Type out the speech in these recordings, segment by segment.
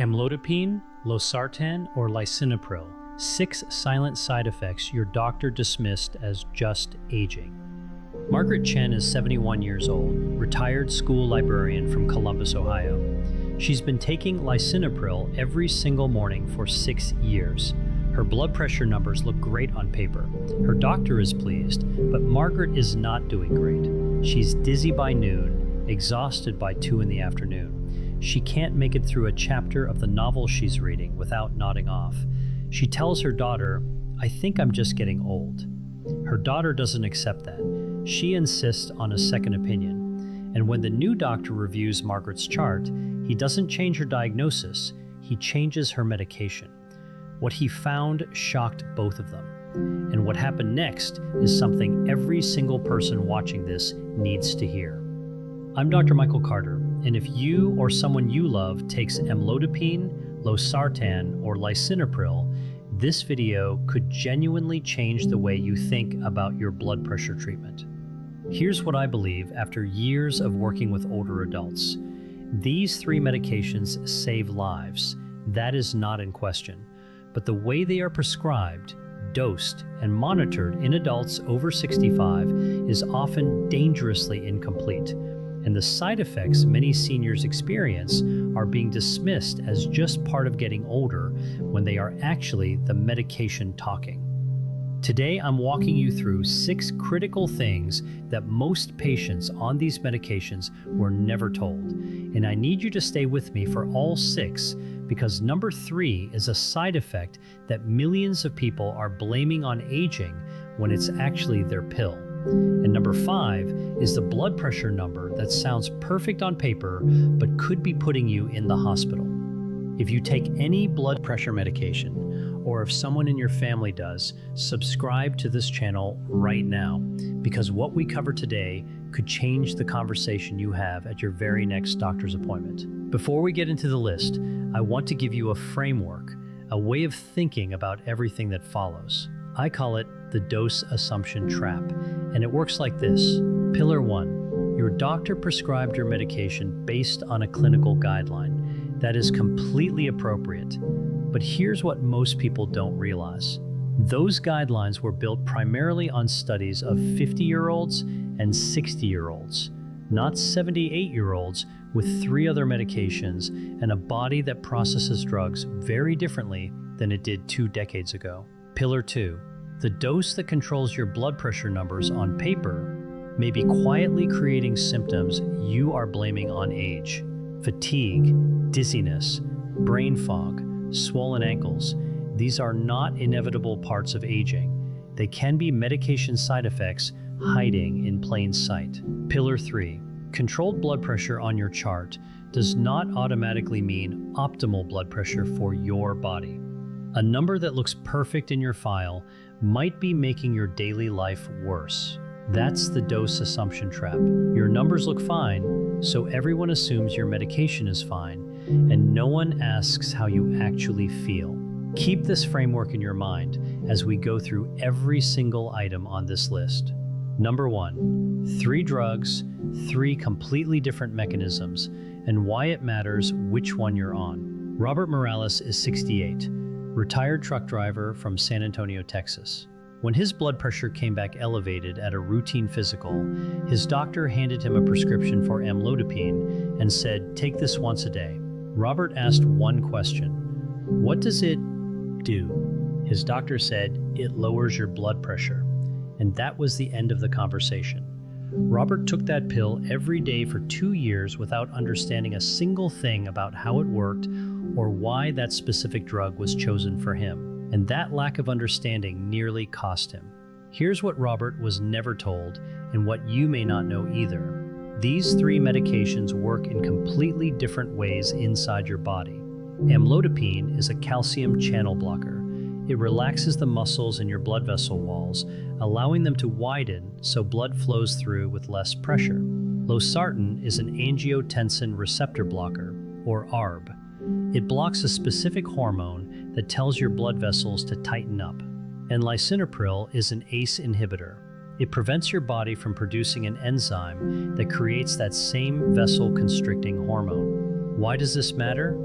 Amlodipine, Losartan, or Lisinopril, 6 silent side effects your doctor dismissed as just aging. Margaret Chen is 71 years old, retired school librarian from Columbus, Ohio. She's been taking Lisinopril every single morning for 6 years. Her blood pressure numbers look great on paper. Her doctor is pleased, but Margaret is not doing great. She's dizzy by noon, exhausted by 2 in the afternoon. She can't make it through a chapter of the novel she's reading without nodding off. She tells her daughter, "I think I'm just getting old." Her daughter doesn't accept that. She insists on a second opinion. And when the new doctor reviews Margaret's chart, he doesn't change her diagnosis, he changes her medication. What he found shocked both of them. And what happened next is something every single person watching this needs to hear. I'm Dr. Michael Carter, and if you or someone you love takes Amlodipine, Losartan, or Lisinopril, this video could genuinely change the way you think about your blood pressure treatment. Here's what I believe after years of working with older adults. These 3 medications save lives. That is not in question. But the way they are prescribed, dosed, and monitored in adults over 65 is often dangerously incomplete. And the side effects many seniors experience are being dismissed as just part of getting older when they are actually the medication talking. Today, I'm walking you through 6 critical things that most patients on these medications were never told. And I need you to stay with me for all 6 because number 3 is a side effect that millions of people are blaming on aging when it's actually their pill. And number 5 is the blood pressure number that sounds perfect on paper, but could be putting you in the hospital. If you take any blood pressure medication, or if someone in your family does, subscribe to this channel right now, because what we cover today could change the conversation you have at your very next doctor's appointment. Before we get into the list, I want to give you a framework, a way of thinking about everything that follows. I call it the dose assumption trap, and it works like this. Pillar 1, your doctor prescribed your medication based on a clinical guideline. That is completely appropriate, but here's what most people don't realize. Those guidelines were built primarily on studies of 50-year-olds and 60-year-olds, not 78-year-olds with 3 other medications and a body that processes drugs very differently than it did 2 decades ago. Pillar 2, the dose that controls your blood pressure numbers on paper may be quietly creating symptoms you are blaming on age. Fatigue, dizziness, brain fog, swollen ankles. These are not inevitable parts of aging. They can be medication side effects hiding in plain sight. Pillar 3, controlled blood pressure on your chart does not automatically mean optimal blood pressure for your body. A number that looks perfect in your file might be making your daily life worse. That's the dose assumption trap. Your numbers look fine, so everyone assumes your medication is fine, and no one asks how you actually feel. Keep this framework in your mind as we go through every single item on this list. Number 1, 3 drugs, 3 completely different mechanisms, and why it matters which one you're on. Robert Morales is 68. Retired truck driver from San Antonio, Texas. When his blood pressure came back elevated at a routine physical, his doctor handed him a prescription for amlodipine and said, "Take this once a day." Robert asked one question: "What does it do?" His doctor said, "It lowers your blood pressure." And that was the end of the conversation. Robert took that pill every day for 2 years without understanding a single thing about how it worked or why that specific drug was chosen for him. And that lack of understanding nearly cost him. Here's what Robert was never told, and what you may not know either. These 3 medications work in completely different ways inside your body. Amlodipine is a calcium channel blocker. It relaxes the muscles in your blood vessel walls, allowing them to widen so blood flows through with less pressure. Losartan is an angiotensin receptor blocker, or ARB. It blocks a specific hormone that tells your blood vessels to tighten up. And Lisinopril is an ACE inhibitor. It prevents your body from producing an enzyme that creates that same vessel-constricting hormone. Why does this matter?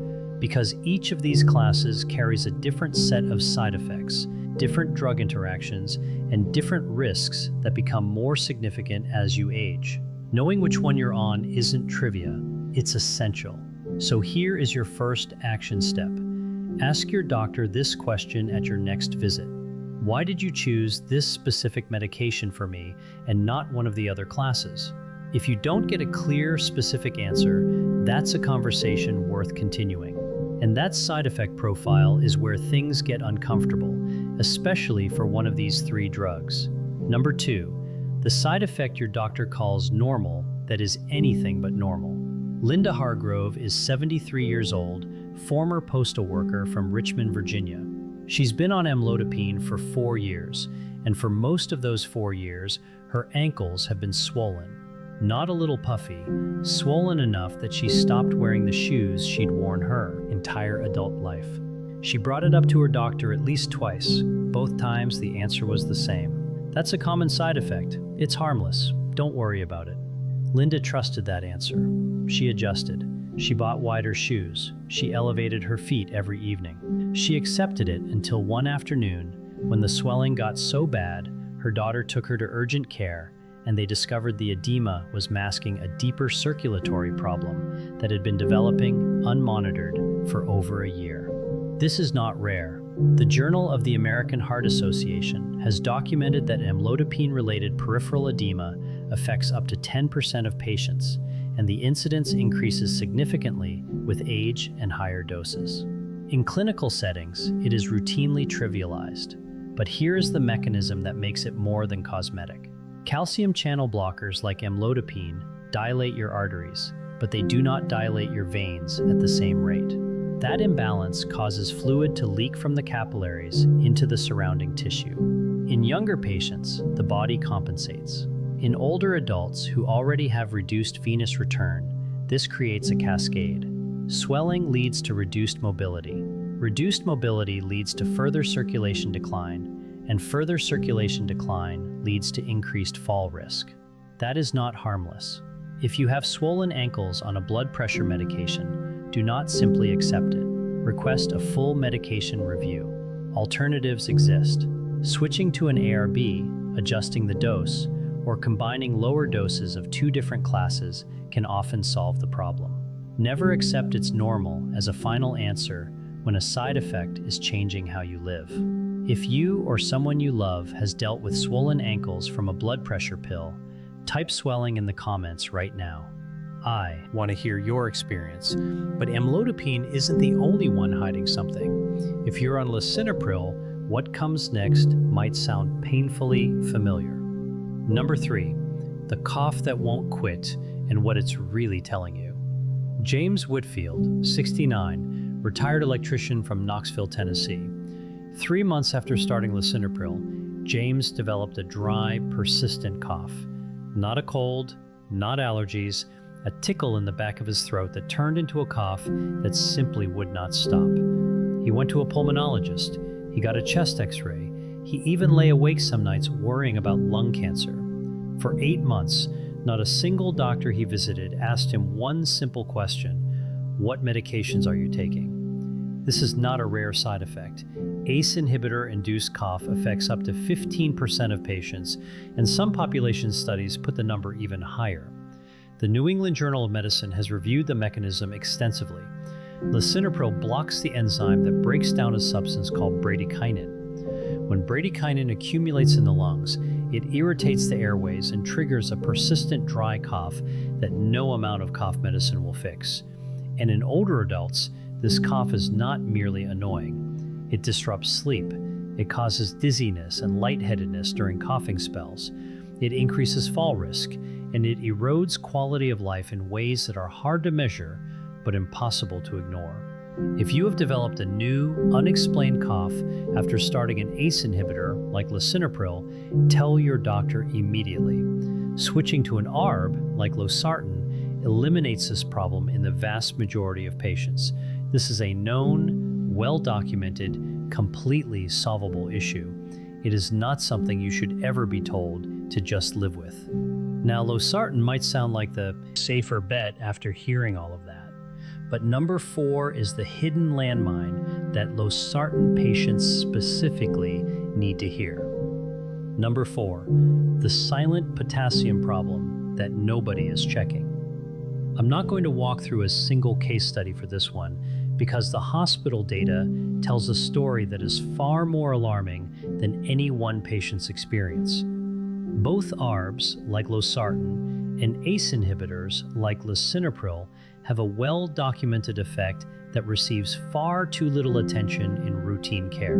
because each of these classes carries a different set of side effects, different drug interactions, and different risks that become more significant as you age. Knowing which one you're on isn't trivia, it's essential. So here is your first action step. Ask your doctor this question at your next visit. Why did you choose this specific medication for me and not one of the other classes? If you don't get a clear, specific answer, that's a conversation worth continuing. And that side effect profile is where things get uncomfortable, especially for one of these 3 drugs. Number 2, the side effect your doctor calls normal that is anything but normal. Linda Hargrove is 73 years old, former postal worker from Richmond, Virginia. She's been on amlodipine for 4 years, and for most of those 4 years, her ankles have been swollen. Not a little puffy, swollen enough that she stopped wearing the shoes she'd worn her entire adult life. She brought it up to her doctor at least twice. Both times the answer was the same. That's a common side effect. It's harmless. Don't worry about it. Linda trusted that answer. She adjusted. She bought wider shoes. She elevated her feet every evening. She accepted it until one afternoon, when the swelling got so bad, her daughter took her to urgent care, and they discovered the edema was masking a deeper circulatory problem that had been developing unmonitored for over a year. This is not rare. The Journal of the American Heart Association has documented that amlodipine-related peripheral edema affects up to 10% of patients, and the incidence increases significantly with age and higher doses. In clinical settings, it is routinely trivialized, but here is the mechanism that makes it more than cosmetic. Calcium channel blockers like amlodipine dilate your arteries, but they do not dilate your veins at the same rate. That imbalance causes fluid to leak from the capillaries into the surrounding tissue. In younger patients, the body compensates. In older adults who already have reduced venous return, this creates a cascade. Swelling leads to reduced mobility. Reduced mobility leads to further circulation decline, and further circulation decline leads to increased fall risk. That is not harmless. If you have swollen ankles on a blood pressure medication, do not simply accept it. Request a full medication review. Alternatives exist. Switching to an ARB, adjusting the dose, or combining lower doses of 2 different classes can often solve the problem. Never accept it's normal as a final answer when a side effect is changing how you live. If you or someone you love has dealt with swollen ankles from a blood pressure pill, type swelling in the comments right now. I want to hear your experience, but amlodipine isn't the only one hiding something. If you're on Lisinopril, what comes next might sound painfully familiar. Number 3, the cough that won't quit and what it's really telling you. James Whitfield, 69, retired electrician from Knoxville, Tennessee. 3 months after starting Lisinopril, James developed a dry, persistent cough. Not a cold, not allergies, a tickle in the back of his throat that turned into a cough that simply would not stop. He went to a pulmonologist. He got a chest x-ray. He even lay awake some nights worrying about lung cancer. For 8 months, not a single doctor he visited asked him one simple question: what medications are you taking? This is not a rare side effect. ACE inhibitor-induced cough affects up to 15% of patients, and some population studies put the number even higher. The New England Journal of Medicine has reviewed the mechanism extensively. Lisinopril blocks the enzyme that breaks down a substance called bradykinin. When bradykinin accumulates in the lungs, it irritates the airways and triggers a persistent dry cough that no amount of cough medicine will fix. And in older adults, this cough is not merely annoying. It disrupts sleep. It causes dizziness and lightheadedness during coughing spells. It increases fall risk, and it erodes quality of life in ways that are hard to measure but impossible to ignore. If you have developed a new, unexplained cough after starting an ACE inhibitor like Lisinopril, tell your doctor immediately. Switching to an ARB like Losartan eliminates this problem in the vast majority of patients. This is a known, well-documented, completely solvable issue. It is not something you should ever be told to just live with. Now, Losartan might sound like the safer bet after hearing all of that, But number 4 is the hidden landmine that Losartan patients specifically need to hear. Number 4, the silent potassium problem that nobody is checking. I'm not going to walk through a single case study for this one because the hospital data tells a story that is far more alarming than any one patient's experience. Both ARBs, like Losartan, and ACE inhibitors, like Lisinopril, have a well-documented effect that receives far too little attention in routine care.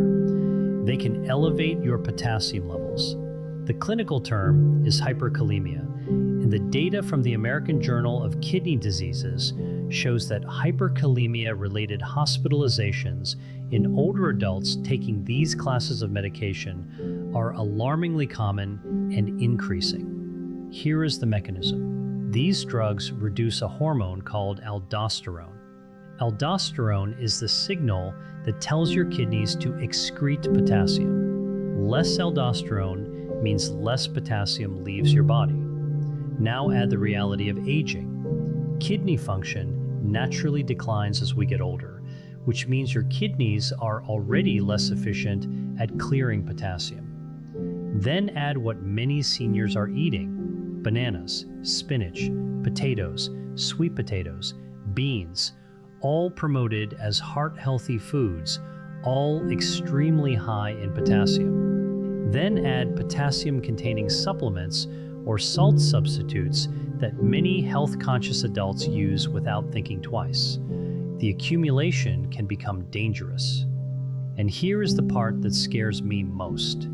They can elevate your potassium levels. The clinical term is hyperkalemia, and the data from the American Journal of Kidney Diseases shows that hyperkalemia-related hospitalizations in older adults taking these classes of medication are alarmingly common and increasing. Here is the mechanism. These drugs reduce a hormone called aldosterone. Aldosterone is the signal that tells your kidneys to excrete potassium. Less aldosterone means less potassium leaves your body. Now add the reality of aging. Kidney function naturally declines as we get older, which means your kidneys are already less efficient at clearing potassium. Then add what many seniors are eating: bananas, spinach, potatoes, sweet potatoes, beans, all promoted as heart-healthy foods, all extremely high in potassium. Then add potassium-containing supplements or salt substitutes that many health-conscious adults use without thinking twice. The accumulation can become dangerous. And here is the part that scares me most.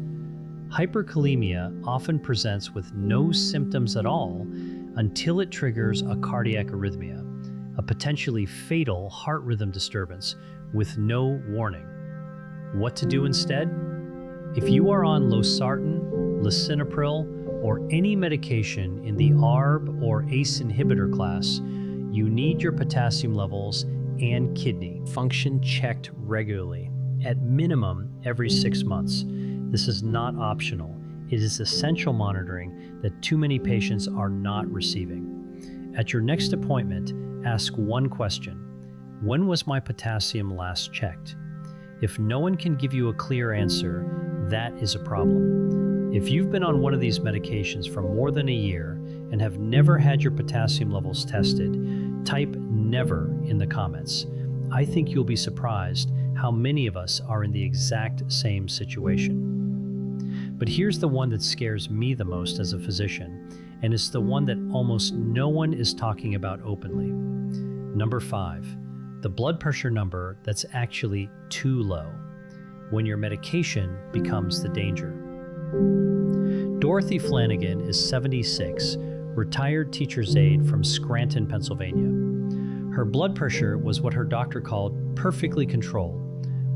Hyperkalemia often presents with no symptoms at all until it triggers a cardiac arrhythmia, a potentially fatal heart rhythm disturbance with no warning. What to do instead? If you are on Losartan, Lisinopril, or any medication in the ARB or ACE inhibitor class, you need your potassium levels and kidney function checked regularly, at minimum every 6 months. This is not optional. It is essential monitoring that too many patients are not receiving. At your next appointment, ask one question: when was my potassium last checked? If no one can give you a clear answer, that is a problem. If you've been on one of these medications for more than a year and have never had your potassium levels tested, type "never" in the comments. I think you'll be surprised how many of us are in the exact same situation. But here's the one that scares me the most as a physician, and it's the one that almost no one is talking about openly. Number 5, the blood pressure number that's actually too low, when your medication becomes the danger. Dorothy Flanagan is 76, retired teacher's aide from Scranton, Pennsylvania. Her blood pressure was what her doctor called perfectly controlled,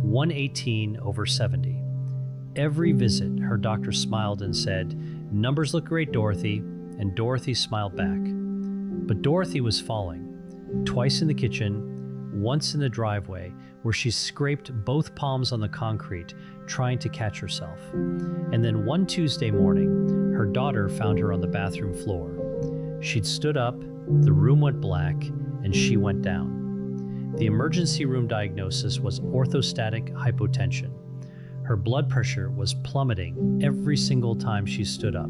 118/70. Every visit, her doctor smiled and said, "Numbers look great, Dorothy," and Dorothy smiled back. But Dorothy was falling, twice in the kitchen, once in the driveway, where she scraped both palms on the concrete, trying to catch herself. And then one Tuesday morning, her daughter found her on the bathroom floor. She'd stood up, the room went black, and she went down. The emergency room diagnosis was orthostatic hypotension. Her blood pressure was plummeting every single time she stood up.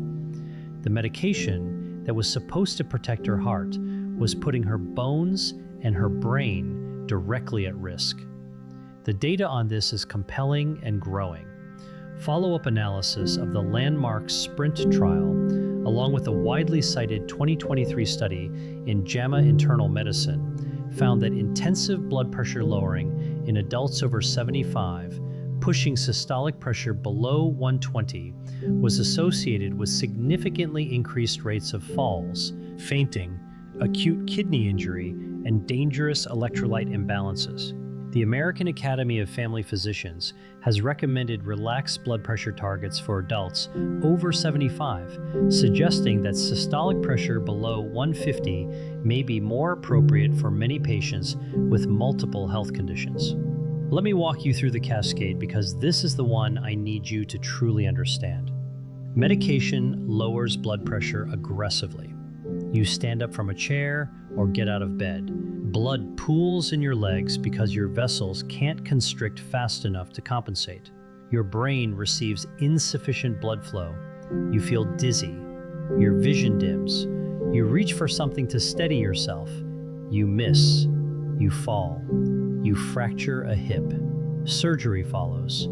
The medication that was supposed to protect her heart was putting her bones and her brain directly at risk. The data on this is compelling and growing. Follow-up analysis of the landmark SPRINT trial, along with a widely cited 2023 study in JAMA Internal Medicine, found that intensive blood pressure lowering in adults over 75, pushing systolic pressure below 120, was associated with significantly increased rates of falls, fainting, acute kidney injury, and dangerous electrolyte imbalances. The American Academy of Family Physicians has recommended relaxed blood pressure targets for adults over 75, suggesting that systolic pressure below 150 may be more appropriate for many patients with multiple health conditions. Let me walk you through the cascade because this is the one I need you to truly understand. Medication lowers blood pressure aggressively. You stand up from a chair or get out of bed. Blood pools in your legs because your vessels can't constrict fast enough to compensate. Your brain receives insufficient blood flow. You feel dizzy. Your vision dims. You reach for something to steady yourself. You miss. You fall. You fracture a hip. Surgery follows.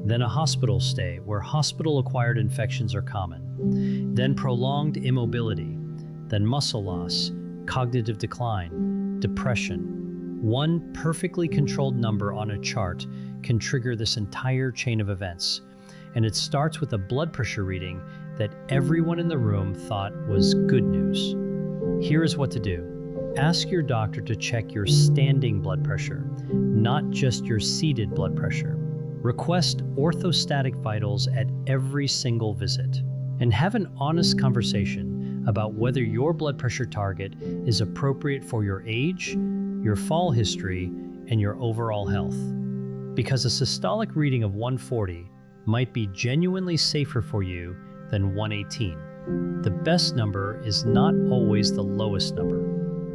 Then a hospital stay where hospital-acquired infections are common. Then prolonged immobility. Then muscle loss, cognitive decline, depression. One perfectly controlled number on a chart can trigger this entire chain of events. And it starts with a blood pressure reading that everyone in the room thought was good news. Here is what to do. Ask your doctor to check your standing blood pressure, not just your seated blood pressure. Request orthostatic vitals at every single visit. And have an honest conversation about whether your blood pressure target is appropriate for your age, your fall history, and your overall health. Because a systolic reading of 140 might be genuinely safer for you than 118. The best number is not always the lowest number.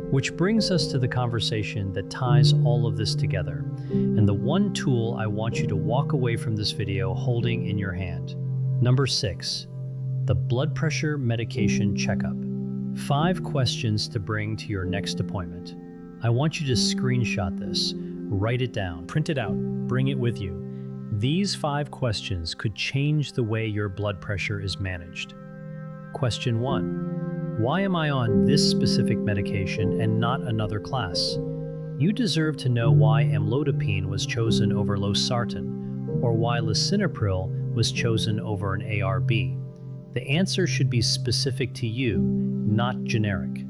Which brings us to the conversation that ties all of this together, and the one tool I want you to walk away from this video holding in your hand. Number 6, the blood pressure medication checkup. 5 questions to bring to your next appointment. I want you to screenshot this, write it down, print it out, bring it with you. These 5 questions could change the way your blood pressure is managed. Question 1. Why am I on this specific medication and not another class? You deserve to know why Amlodipine was chosen over Losartan, or why Lisinopril was chosen over an ARB. The answer should be specific to you, not generic.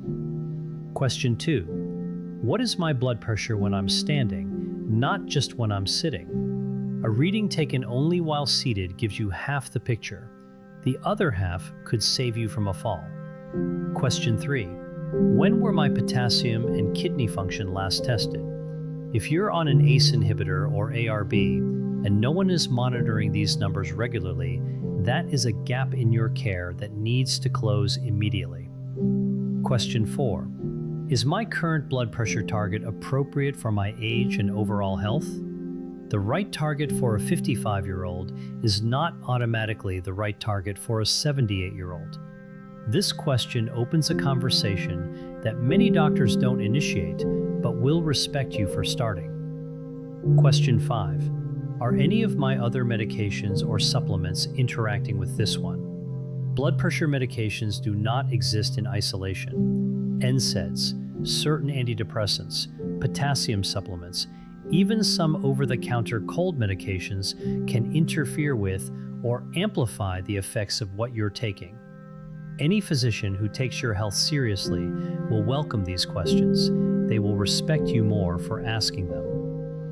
Question 2. What is my blood pressure when I'm standing, not just when I'm sitting? A reading taken only while seated gives you half the picture. The other half could save you from a fall. Question 3. When were my potassium and kidney function last tested? If you're on an ACE inhibitor or ARB and no one is monitoring these numbers regularly, that is a gap in your care that needs to close immediately. Question 4. Is my current blood pressure target appropriate for my age and overall health? The right target for a 55-year-old is not automatically the right target for a 78-year-old. This question opens a conversation that many doctors don't initiate, but will respect you for starting. Question 5. Are any of my other medications or supplements interacting with this one? Blood pressure medications do not exist in isolation. NSAIDs, certain antidepressants, potassium supplements, even some over-the-counter cold medications can interfere with or amplify the effects of what you're taking. Any physician who takes your health seriously will welcome these questions. They will respect you more for asking them.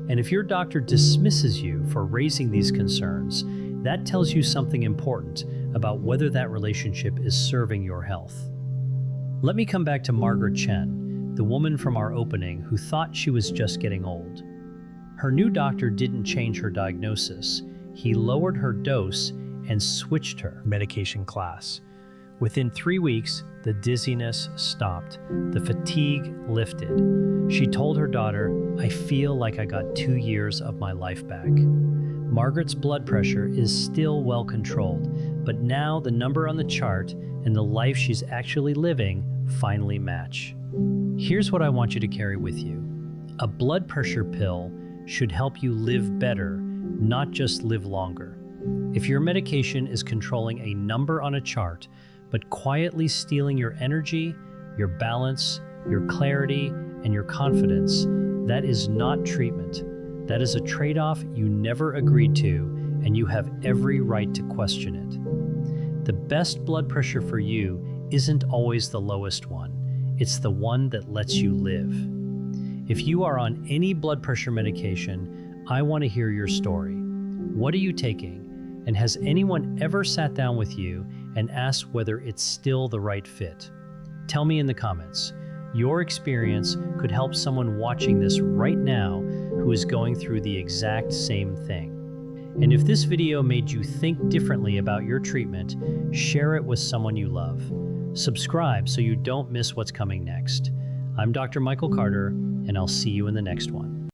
And if your doctor dismisses you for raising these concerns, that tells you something important about whether that relationship is serving your health. Let me come back to Margaret Chen, the woman from our opening who thought she was just getting old. Her new doctor didn't change her diagnosis. He lowered her dose and switched her medication class. Within 3 weeks, the dizziness stopped. The fatigue lifted. She told her daughter, "I feel like I got 2 years of my life back." Margaret's blood pressure is still well controlled, but now the number on the chart and the life she's actually living finally match. Here's what I want you to carry with you. A blood pressure pill should help you live better, not just live longer. If your medication is controlling a number on a chart, but quietly stealing your energy, your balance, your clarity, and your confidence, that is not treatment. That is a trade-off you never agreed to, and you have every right to question it. The best blood pressure for you isn't always the lowest one. It's the one that lets you live. If you are on any blood pressure medication, I want to hear your story. What are you taking? And has anyone ever sat down with you and asked whether it's still the right fit? Tell me in the comments. Your experience could help someone watching this right now who is going through the exact same thing. And if this video made you think differently about your treatment, share it with someone you love. Subscribe so you don't miss what's coming next. I'm Dr. Michael Carter, and I'll see you in the next one.